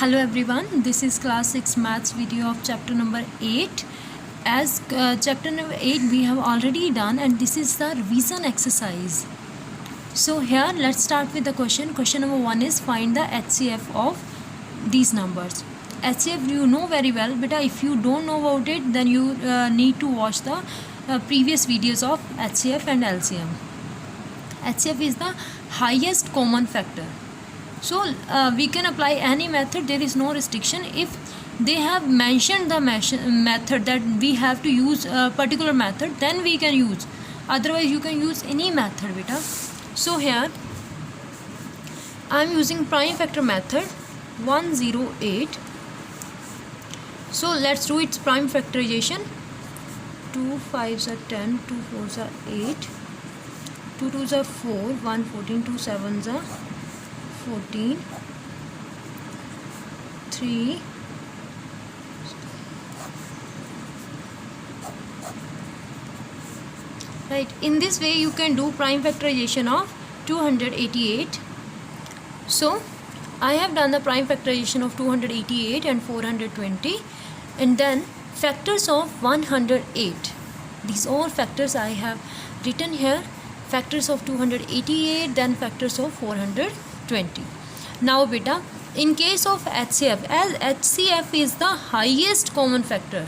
Hello everyone, this is class 6 maths video of chapter number 8. As chapter number 8 we have already done, and this is the revision exercise. So here let's start with the question. Question number 1 is find the HCF of these numbers. HCF you know very well, but if you don't know about it, then you need to watch the previous videos of HCF and LCM. HCF is the highest common factor. So we can apply any method, there is no restriction. If they have mentioned the method that we have to use a particular method, then we can use. Otherwise you can use any method, beta. So here I am using prime factor method 108. So let's do its prime factorization. 2 5s are 10, 2 4s are 8, 2 2s are 4, 1 14, 2 7s are 14, 3, right. In this way you can do prime factorization of 288. So I have done the prime factorization of 288 and 420, and then factors of 108. These all factors I have written here. Factors of 288, then factors of 420. Now beta, in case of HCF, as HCF is the highest common factor,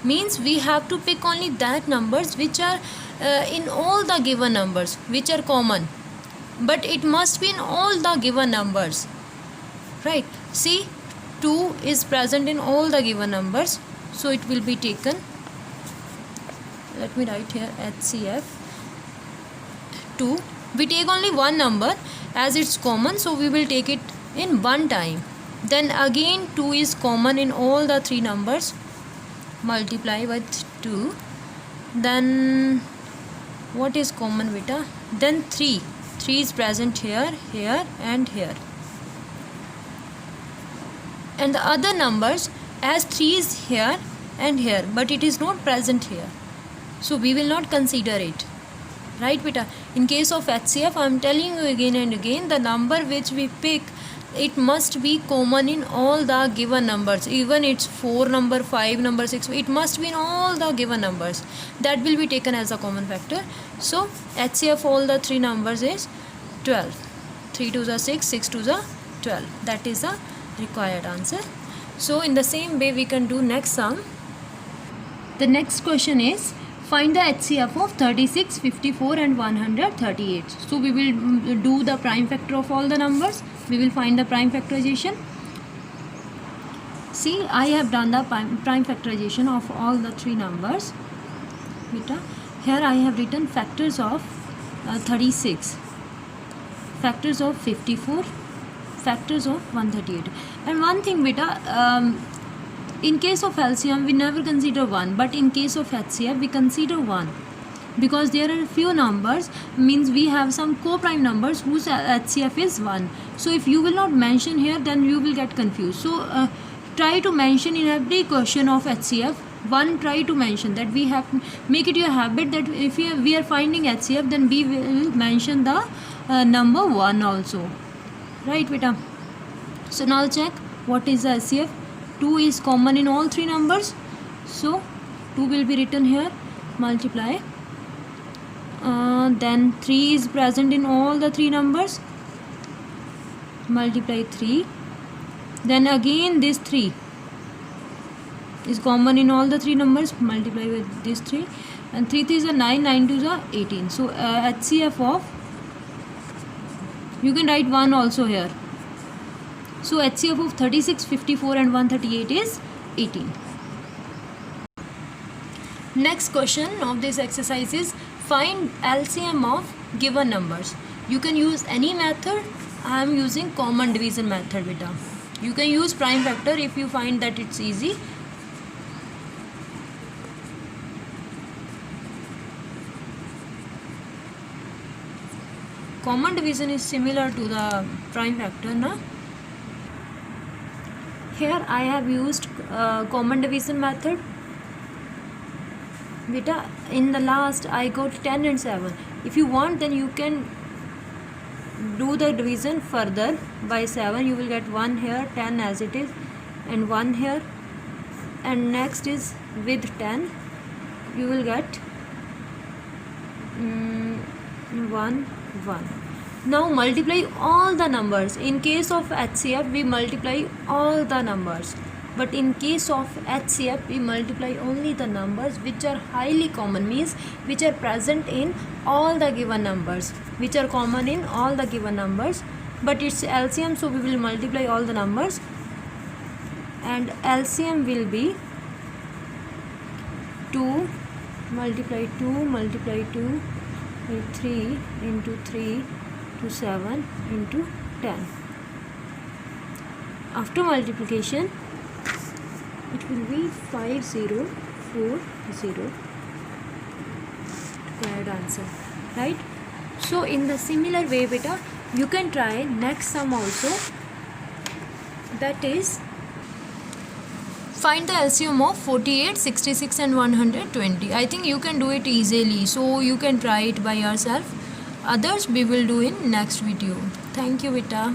means we have to pick only that numbers which are in all the given numbers, which are common, but it must be in all the given numbers, right? See, 2 is present in all the given numbers, so it will be taken. Let me write here HCF 2. We take only one number as it's common, so we will take it in one time. Then again 2 is common in all the three numbers, multiply with 2. Then what is common, beta? Then 3 is present here, here and here. And the other numbers, as 3 is here and here, but it is not present here, so we will not consider it, right beta? In case of HCF, I am telling you again and again, the number which we pick, it must be common in all the given numbers. Even it's 4 number, 5 number, 6, it must be in all the given numbers. That will be taken as a common factor. So HCF all the three numbers is 12. 3 2s are 6, 6 2s are 12. That is the required answer. So in the same way we can do next sum. The next question is find the HCF of 36, 54 and 138. So we will do the prime factor of all the numbers. We will find the prime factorization. See, I have done the prime factorization of all the three numbers, beta. Here I have written factors of 36, factors of 54, factors of 138. And one thing, beta, in case of LCM we never consider 1, but in case of HCF we consider 1, because there are few numbers, means we have some co-prime numbers whose HCF is 1. So if you will not mention here, then you will get confused. So try to mention in every question of HCF 1, try to mention that. We have make it your habit that if we are finding HCF, then we will mention the number 1 also, right beta? So now check what is the HCF. 2 is common in all three numbers, so 2 will be written here, multiply. Then 3 is present in all the three numbers, multiply 3. Then again this 3 is common in all the three numbers, multiply with this 3. And 3 3s are 9, 9 2s are 18. So HCF of, you can write 1 also here. So HCF of 36, 54 and 138 is 18. Next question of this exercise is find LCM of given numbers. You can use any method. I am using common division method, beta. You can use prime factor if you find that it's easy. Common division is similar to the prime factor, na? Here I have used common division method, beta. In the last I got 10 and 7. If you want, then you can do the division further by 7, you will get 1 here, 10 as it is, and 1 here, and next is with 10 you will get 1 1. Now multiply all the numbers. In case of HCF we multiply all the numbers, but in case of HCF we multiply only the numbers which are highly common, means which are present in all the given numbers, which are common in all the given numbers, but it's LCM, so we will multiply all the numbers, and LCM will be 2 multiply 2 multiply 2 by 3 into 3 to 7 into 10. After multiplication it will be 5040 required answer, right? So in the similar way beta, you can try next sum also, that is find the LCM of 48, 66 and 120. I think you can do it easily, so you can try it by yourself. Others we will do in next video. Thank you beta.